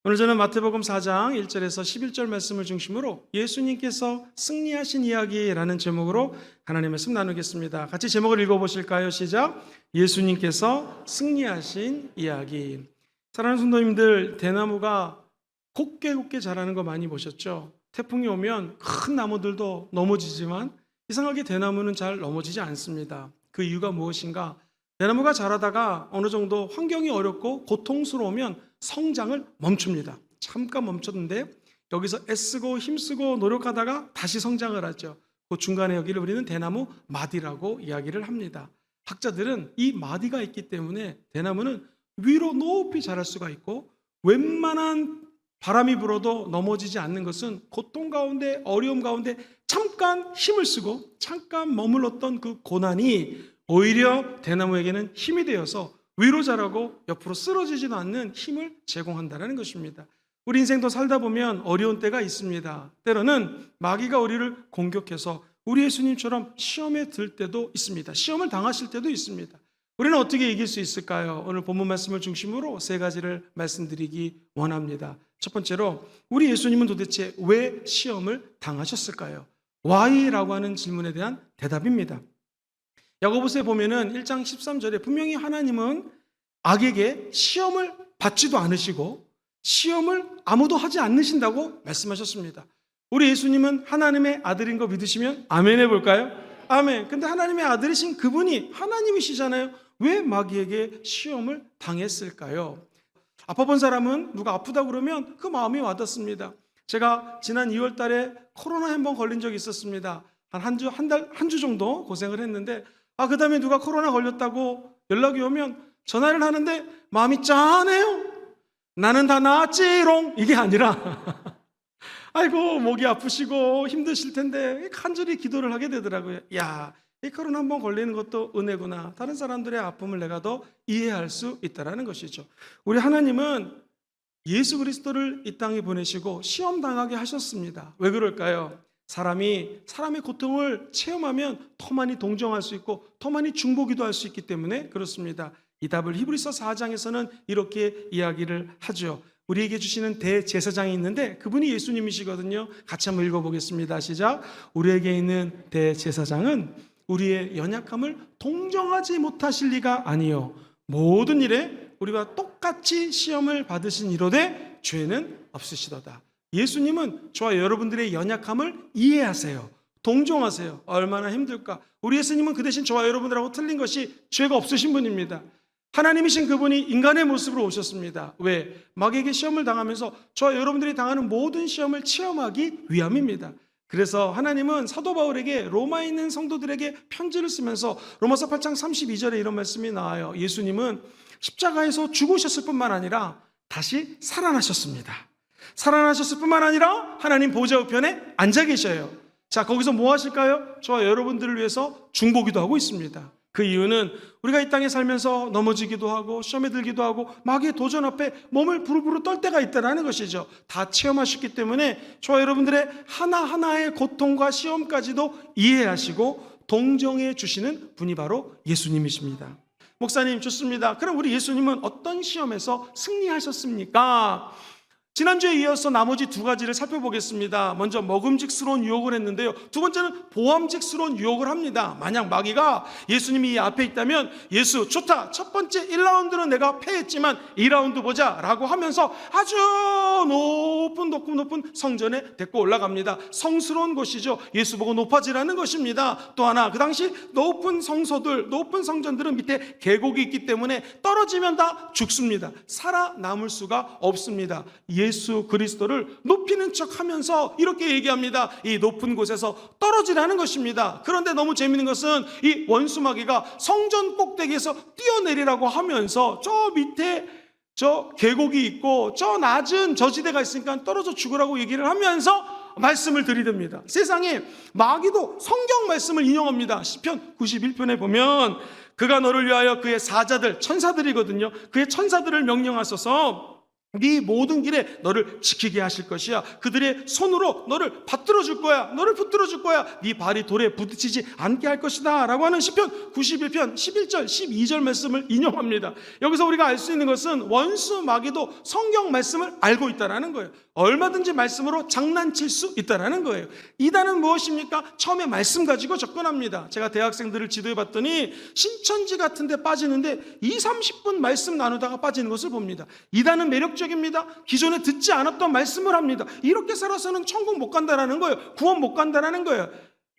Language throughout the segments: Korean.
오늘 저는 마태복음 4장 1절에서 11절 말씀을 중심으로 예수님께서 승리하신 이야기라는 제목으로 하나님의 말씀 나누겠습니다. 같이 제목을 읽어보실까요? 시작. 예수님께서 승리하신 이야기. 사랑하는 성도님들, 대나무가 곱게 자라는 거 많이 보셨죠? 태풍이 오면 큰 나무들도 넘어지지만 이상하게 대나무는 잘 넘어지지 않습니다. 그 이유가 무엇인가? 대나무가 자라다가 어느 정도 환경이 어렵고 고통스러우면 성장을 멈춥니다. 잠깐 멈췄는데 여기서 애쓰고 힘쓰고 노력하다가 다시 성장을 하죠. 그 중간에 여기를 우리는 대나무 마디라고 이야기를 합니다. 학자들은 이 마디가 있기 때문에 대나무는 위로 높이 자랄 수가 있고 웬만한 바람이 불어도 넘어지지 않는 것은 고통 가운데 어려움 가운데 잠깐 힘을 쓰고 잠깐 머물렀던 그 고난이 오히려 대나무에게는 힘이 되어서 위로 자라고 옆으로 쓰러지지도 않는 힘을 제공한다는 것입니다. 우리 인생도 살다 보면 어려운 때가 있습니다. 때로는 마귀가 우리를 공격해서 우리 예수님처럼 시험에 들 때도 있습니다. 시험을 당하실 때도 있습니다. 우리는 어떻게 이길 수 있을까요? 오늘 본문 말씀을 중심으로 세 가지를 말씀드리기 원합니다. 첫 번째로 우리 예수님은 도대체 왜 시험을 당하셨을까요? Why라고 하는 질문에 대한 대답입니다. 야고보서에 보면은 1장 13절에 분명히 하나님은 악에게 시험을 받지도 않으시고 시험을 아무도 하지 않으신다고 말씀하셨습니다. 우리 예수님은 하나님의 아들인 거 믿으시면 아멘 해볼까요? 아멘. 근데 하나님의 아들이신 그분이 하나님이시잖아요. 왜 마귀에게 시험을 당했을까요? 아파본 사람은 누가 아프다 그러면 그 마음이 와닿습니다. 제가 지난 2월 달에 코로나에 한번 걸린 적이 있었습니다. 한 주 정도 고생을 했는데 그 다음에 누가 코로나 걸렸다고 연락이 오면 전화를 하는데 마음이 짠해요. 나는 다 나았지롱 이게 아니라 아이고 목이 아프시고 힘드실 텐데 간절히 기도를 하게 되더라고요. 야, 이 코로나 한번 걸리는 것도 은혜구나. 다른 사람들의 아픔을 내가 더 이해할 수 있다는 것이죠. 우리 하나님은 예수 그리스도를 이 땅에 보내시고 시험 당하게 하셨습니다. 왜 그럴까요? 사람의 고통을 체험하면 더 많이 동정할 수 있고 더 많이 중보기도 할 수 있기 때문에 그렇습니다. 이 답을 히브리서 4장에서는 이렇게 이야기를 하죠. 우리에게 주시는 대제사장이 있는데 그분이 예수님이시거든요. 같이 한번 읽어보겠습니다. 시작. 우리에게 있는 대제사장은 우리의 연약함을 동정하지 못하실 리가 아니요 모든 일에 우리와 똑같이 시험을 받으신 이로되 죄는 없으시도다. 예수님은 저와 여러분들의 연약함을 이해하세요. 동정하세요. 얼마나 힘들까. 우리 예수님은 그 대신 저와 여러분들하고 틀린 것이 죄가 없으신 분입니다. 하나님이신 그분이 인간의 모습으로 오셨습니다. 왜? 마귀에게 시험을 당하면서 저와 여러분들이 당하는 모든 시험을 체험하기 위함입니다. 그래서 하나님은 사도 바울에게 로마에 있는 성도들에게 편지를 쓰면서 로마서 8장 32절에 이런 말씀이 나와요. 예수님은 십자가에서 죽으셨을 뿐만 아니라 다시 살아나셨습니다. 살아나셨을 뿐만 아니라 하나님 보좌 우편에 앉아 계셔요. 자, 거기서 뭐 하실까요? 저와 여러분들을 위해서 중보기도 하고 있습니다. 그 이유는 우리가 이 땅에 살면서 넘어지기도 하고 시험에 들기도 하고 마귀의 도전 앞에 몸을 부르부르 떨 때가 있다는 것이죠. 다 체험하셨기 때문에 저와 여러분들의 하나하나의 고통과 시험까지도 이해하시고 동정해 주시는 분이 바로 예수님이십니다. 목사님 좋습니다. 그럼 우리 예수님은 어떤 시험에서 승리하셨습니까? 지난주에 이어서 나머지 두 가지를 살펴보겠습니다. 먼저 먹음직스러운 유혹을 했는데요. 두 번째는 보암직스러운 유혹을 합니다. 만약 마귀가 예수님이 이 앞에 있다면 예수 좋다. 첫 번째 1라운드는 내가 패했지만 2라운드 보자 라고 하면서 아주 높은 성전에 데리고 올라갑니다. 성스러운 곳이죠. 예수 보고 높아지라는 것입니다. 또 하나 그 당시 높은 성전들은 밑에 계곡이 있기 때문에 떨어지면 다 죽습니다. 살아남을 수가 없습니다. 예수 그리스도를 높이는 척 하면서 이렇게 얘기합니다. 이 높은 곳에서 떨어지라는 것입니다. 그런데 너무 재미있는 것은 이 원수 마귀가 성전 꼭대기에서 뛰어내리라고 하면서 저 밑에 저 계곡이 있고 저 낮은 저지대가 있으니까 떨어져 죽으라고 얘기를 하면서 말씀을 들이댑니다. 세상에 마귀도 성경 말씀을 인용합니다. 시편 91편에 보면 그가 너를 위하여 그의 사자들 천사들이거든요. 그의 천사들을 명령하소서 네 모든 길에 너를 지키게 하실 것이야. 그들의 손으로 너를 받들어 줄 거야. 너를 붙들어 줄 거야. 네 발이 돌에 부딪히지 않게 할 것이다 라고 하는 시편 91편 11절 12절 말씀을 인용합니다. 여기서 우리가 알 수 있는 것은 원수 마귀도 성경 말씀을 알고 있다는 거예요. 얼마든지 말씀으로 장난칠 수 있다는 거예요. 이단은 무엇입니까? 처음에 말씀 가지고 접근합니다. 제가 대학생들을 지도해 봤더니 신천지 같은 데 빠지는데 2, 30분 말씀 나누다가 빠지는 것을 봅니다. 이단은 매력적입니다. 기존에 듣지 않았던 말씀을 합니다. 이렇게 살아서는 천국 못 간다는 거예요. 구원 못 간다는 거예요.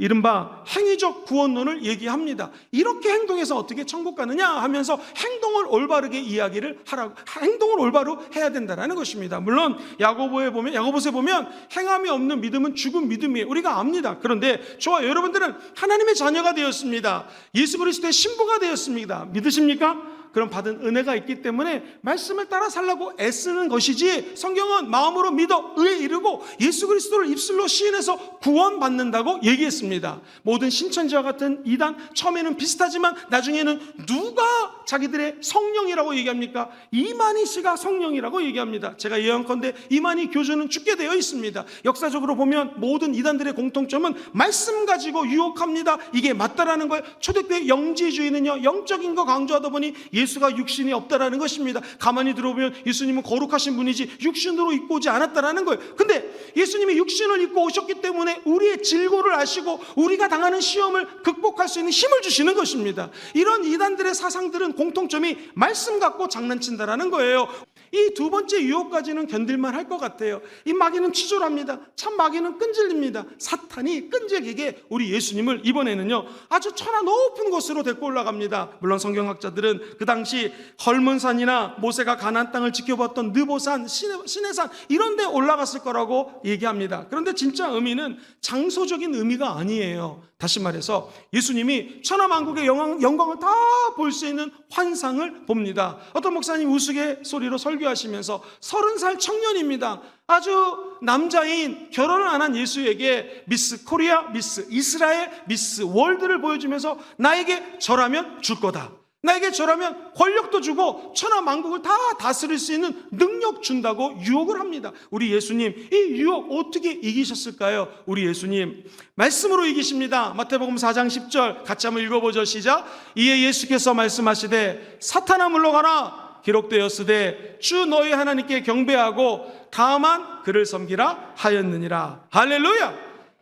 이른바 행위적 구원론을 얘기합니다. 이렇게 행동해서 어떻게 천국 가느냐 하면서 행동을 올바르게 이야기를 하라고, 행동을 올바로 해야 된다는 것입니다. 물론 야고보서에 보면 행함이 없는 믿음은 죽은 믿음이에요. 우리가 압니다. 그런데 저와 여러분들은 하나님의 자녀가 되었습니다. 예수 그리스도의 신부가 되었습니다. 믿으십니까? 그런 받은 은혜가 있기 때문에 말씀을 따라 살라고 애쓰는 것이지, 성경은 마음으로 믿어 의에 이르고 예수 그리스도를 입술로 시인해서 구원받는다고 얘기했습니다. 모든 신천지와 같은 이단, 처음에는 비슷하지만 나중에는 누가 자기들의 성령이라고 얘기합니까? 이만희 씨가 성령이라고 얘기합니다. 제가 예언컨대 이만희 교주는 죽게 되어 있습니다. 역사적으로 보면 모든 이단들의 공통점은 말씀 가지고 유혹합니다. 이게 맞다라는 거예요. 초대교회 영지주의는요, 영적인 거 강조하다 보니 예수가 육신이 없다라는 것입니다. 가만히 들어보면 예수님은 거룩하신 분이지 육신으로 입고 오지 않았다라는 거예요. 근데 예수님이 육신을 입고 오셨기 때문에 우리의 질고를 아시고 우리가 당하는 시험을 극복할 수 있는 힘을 주시는 것입니다. 이런 이단들의 사상들은 공통점이 말씀 갖고 장난친다라는 거예요. 이 두 번째 유혹까지는 견딜만 할 것 같아요. 이 마귀는 치졸합니다. 참 마귀는 끈질립니다. 사탄이 끈질기게 우리 예수님을 이번에는요 아주 천하 높은 곳으로 데리고 올라갑니다. 물론 성경학자들은 그 당시 헐몬산이나 모세가 가나안 땅을 지켜봤던 느보산, 시내산 이런 데 올라갔을 거라고 얘기합니다. 그런데 진짜 의미는 장소적인 의미가 아니에요. 다시 말해서 예수님이 천하만국의 영광을 다 볼 수 있는 환상을 봅니다. 어떤 목사님 우스갯소리로 설교하시면서 30살 청년입니다. 아주 남자인, 결혼을 안 한 예수에게 미스 코리아, 미스 이스라엘, 미스 월드를 보여주면서 나에게 절하면 줄 거다. 나에게 절하면 권력도 주고 천하만국을 다 다스릴 수 있는 능력 준다고 유혹을 합니다. 우리 예수님 이 유혹 어떻게 이기셨을까요? 우리 예수님 말씀으로 이기십니다. 마태복음 4장 10절 같이 한번 읽어보죠. 시작. 이에 예수께서 말씀하시되 사탄아 물러가라. 기록되었으되 주 너희 하나님께 경배하고 다만 그를 섬기라 하였느니라. 할렐루야.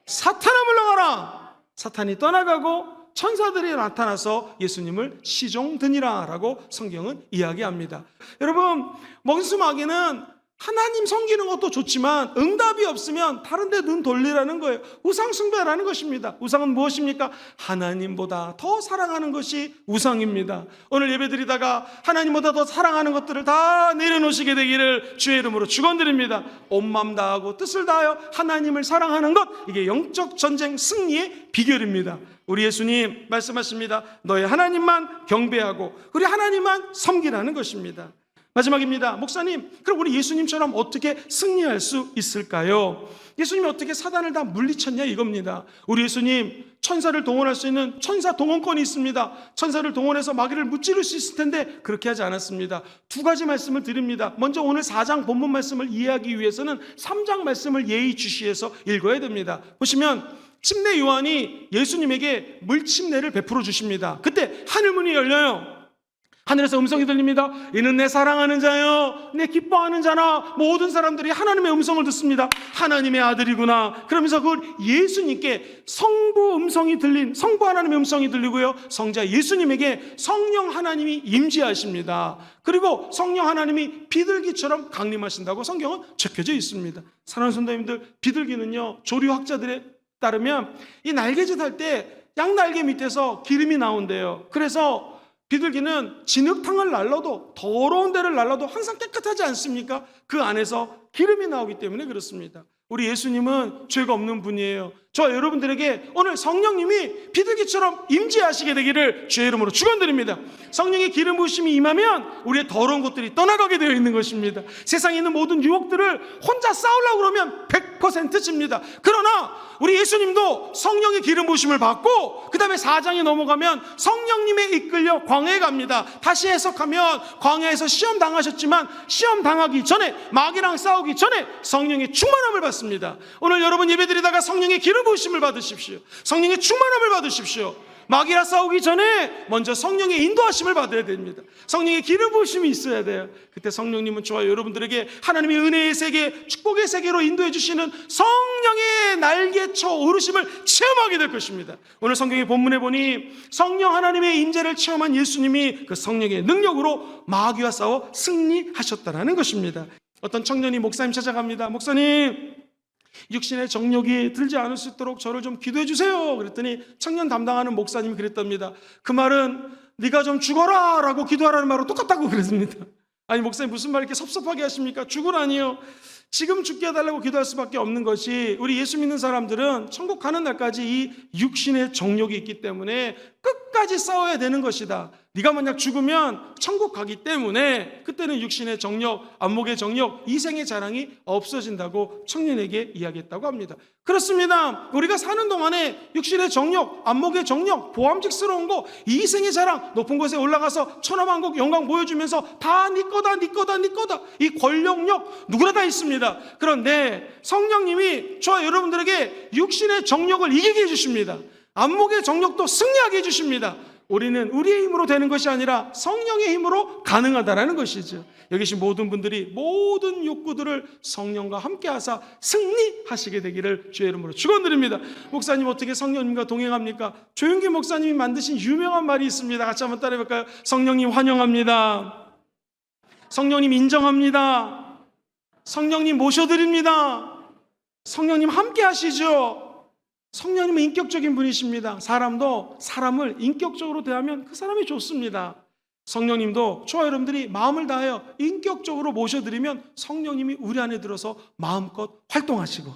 사탄아 물러가라. 사탄이 떠나가고 천사들이 나타나서 예수님을 시종드니라 라고 성경은 이야기합니다. 여러분, 원수 마귀는 하나님 섬기는 것도 좋지만 응답이 없으면 다른 데 눈 돌리라는 거예요. 우상 숭배라는 것입니다. 우상은 무엇입니까? 하나님보다 더 사랑하는 것이 우상입니다. 오늘 예배드리다가 하나님보다 더 사랑하는 것들을 다 내려놓으시게 되기를 주의 이름으로 축원드립니다. 온 마음 다하고 뜻을 다하여 하나님을 사랑하는 것, 이게 영적 전쟁 승리의 비결입니다. 우리 예수님 말씀하십니다. 너의 하나님만 경배하고 우리 하나님만 섬기라는 것입니다. 마지막입니다. 목사님, 그럼 우리 예수님처럼 어떻게 승리할 수 있을까요? 예수님이 어떻게 사단을 다 물리쳤냐 이겁니다. 우리 예수님 천사를 동원할 수 있는 천사 동원권이 있습니다. 천사를 동원해서 마귀를 무찌를 수 있을 텐데 그렇게 하지 않았습니다. 두 가지 말씀을 드립니다. 먼저 오늘 4장 본문 말씀을 이해하기 위해서는 3장 말씀을 예의주시해서 읽어야 됩니다. 보시면 침례 요한이 예수님에게 물침례를 베풀어 주십니다. 그때 하늘문이 열려요. 하늘에서 음성이 들립니다. 이는 내 사랑하는 자요, 내 기뻐하는 자나. 모든 사람들이 하나님의 음성을 듣습니다. 하나님의 아들이구나. 그러면서 그걸 예수님께 성부 하나님의 음성이 들리고요, 성자 예수님에게 성령 하나님이 임재하십니다. 그리고 성령 하나님이 비둘기처럼 강림하신다고 성경은 적혀져 있습니다. 사랑하는 성도님들, 비둘기는요 조류학자들에 따르면 이 날개짓 할 때 양날개 밑에서 기름이 나온대요. 그래서 비둘기는 진흙탕을 날라도, 더러운 데를 날라도 항상 깨끗하지 않습니까? 그 안에서 기름이 나오기 때문에 그렇습니다. 우리 예수님은 죄가 없는 분이에요. 저와 여러분들에게 오늘 성령님이 비둘기처럼 임재하시게 되기를 주의 이름으로 축원드립니다. 성령의 기름 부으심이 임하면 우리의 더러운 것들이 떠나가게 되어 있는 것입니다. 세상에 있는 모든 유혹들을 혼자 싸우려고 그러면 100% 집니다. 그러나 우리 예수님도 성령의 기름 부으심을 받고 그 다음에 4장에 넘어가면 성령님에 이끌려 광야에 갑니다. 다시 해석하면 광야에서 시험 당하셨지만 시험 당하기 전에, 마귀랑 싸우기 전에 성령의 충만함을 받습니다. 오늘 여러분 예배드리다가 성령의 기름 부으심을 받으십시오. 성령의 충만함을 받으십시오. 마귀랑 싸우기 전에 먼저 성령의 인도하심을 받아야 됩니다. 성령의 기름 부으심이 있어야 돼요. 그때 성령님은 저와 여러분들에게 하나님의 은혜의 세계, 축복의 세계로 인도해 주시는 성령의 날개쳐 오르심을 체험하게 될 것입니다. 오늘 성경의 본문에 보니 성령 하나님의 임재를 체험한 예수님이 그 성령의 능력으로 마귀와 싸워 승리하셨다라는 것입니다. 어떤 청년이 목사님 찾아갑니다. 목사님, 육신의 정욕이 들지 않을 수 있도록 저를 좀 기도해 주세요. 그랬더니 청년 담당하는 목사님이 그랬답니다. 그 말은 네가 좀 죽어라 라고 기도하라는 말로 똑같다고 그랬습니다. 아니 목사님 무슨 말 이렇게 섭섭하게 하십니까? 죽으라니요. 지금 죽게 해달라고 기도할 수밖에 없는 것이, 우리 예수 믿는 사람들은 천국 가는 날까지 이 육신의 정욕이 있기 때문에 끝까지 싸워야 되는 것이다. 네가 만약 죽으면 천국 가기 때문에 그때는 육신의 정욕, 안목의 정욕, 이생의 자랑이 없어진다고 청년에게 이야기했다고 합니다. 그렇습니다. 우리가 사는 동안에 육신의 정욕, 안목의 정욕, 보암직스러운 거, 이생의 자랑, 높은 곳에 올라가서 천하만국 영광 보여주면서 다 네 거다, 네 거다, 네 거다, 이 권력욕 누구나 다 있습니다. 그런데 성령님이 저와 여러분들에게 육신의 정욕을 이기게 해주십니다. 안목의 정욕도 승리하게 해주십니다. 우리는 우리의 힘으로 되는 것이 아니라 성령의 힘으로 가능하다라는 것이죠. 여기 계신 모든 분들이 모든 욕구들을 성령과 함께 하사 승리하시게 되기를 주의 이름으로 축원드립니다. 목사님 어떻게 성령님과 동행합니까? 조용기 목사님이 만드신 유명한 말이 있습니다. 같이 한번 따라해볼까요? 성령님 환영합니다. 성령님 인정합니다. 성령님 모셔드립니다. 성령님 함께 하시죠. 성령님은 인격적인 분이십니다. 사람도 사람을 인격적으로 대하면 그 사람이 좋습니다. 성령님도 저와 여러분들이 마음을 다하여 인격적으로 모셔드리면 성령님이 우리 안에 들어서 마음껏 활동하시고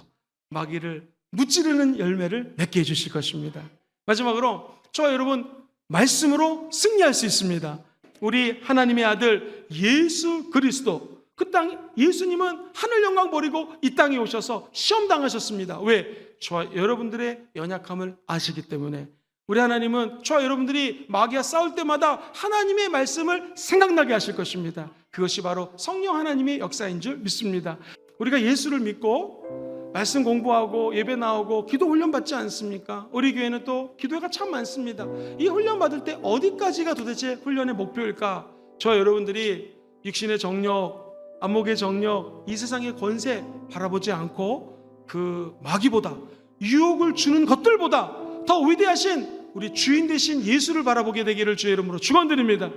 마귀를 무찌르는 열매를 맺게 해주실 것입니다. 마지막으로 저와 여러분 말씀으로 승리할 수 있습니다. 우리 하나님의 아들 예수 그리스도, 그 땅, 예수님은 하늘 영광 버리고 이 땅에 오셔서 시험 당하셨습니다. 왜? 저와 여러분들의 연약함을 아시기 때문에. 우리 하나님은 저와 여러분들이 마귀와 싸울 때마다 하나님의 말씀을 생각나게 하실 것입니다. 그것이 바로 성령 하나님의 역사인 줄 믿습니다. 우리가 예수를 믿고 말씀 공부하고 예배 나오고 기도 훈련 받지 않습니까? 우리 교회는 또 기도회가 참 많습니다. 이 훈련 받을 때 어디까지가 도대체 훈련의 목표일까? 저와 여러분들이 육신의 정력, 안목의 정력, 이 세상의 권세 바라보지 않고 그 마귀보다, 유혹을 주는 것들보다 더 위대하신 우리 주인 되신 예수를 바라보게 되기를 주의 이름으로 축원드립니다.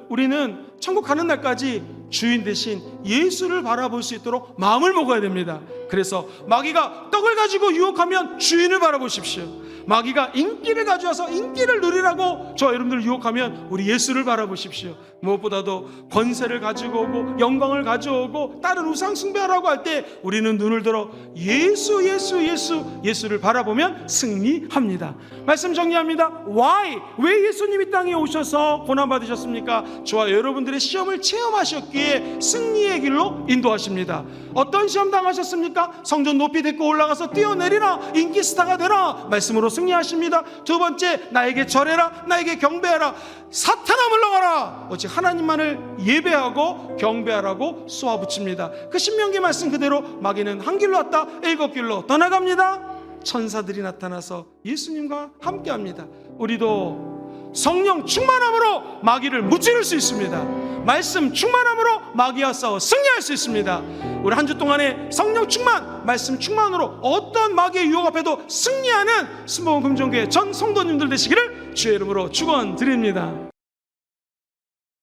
우리는 천국 가는 날까지 주인 되신 예수를 바라볼 수 있도록 마음을 먹어야 됩니다. 그래서 마귀가 떡을 가지고 유혹하면 주인을 바라보십시오. 마귀가 인기를 가져와서 인기를 누리라고 저 여러분들을 유혹하면 우리 예수를 바라보십시오. 무엇보다도 권세를 가지고 오고 영광을 가져오고 다른 우상 숭배하라고 할 때 우리는 눈을 들어 예수를 바라보면 승리합니다. 말씀 정리합니다. Why? 왜 예수님이 땅에 오셔서 고난받으셨습니까? 저와 여러분들의 시험을 체험하셨기에 승리의 길로 인도하십니다. 어떤 시험 당하셨습니까? 성전 높이 데리고 올라가서 뛰어내리라, 인기 스타가 되라, 말씀으로 승리하십니다. 두 번째, 나에게 절해라, 나에게 경배하라, 사탄아 물러가라. 오직 하나님만을 예배하고 경배하라고 쏘아붙입니다. 그 신명기 말씀 그대로 마귀는 한 길로 왔다 7길로 떠나갑니다. 천사들이 나타나서 예수님과 함께합니다. 우리도 성령 충만함으로 마귀를 무찌를 수 있습니다. 말씀 충만함으로 마귀와 싸워 승리할 수 있습니다. 우리 한 주 동안에 성령 충만, 말씀 충만으로 어떤 마귀의 유혹 앞에도 승리하는 순복음 금종교회 전 성도님들 되시기를 주의 이름으로 축원드립니다.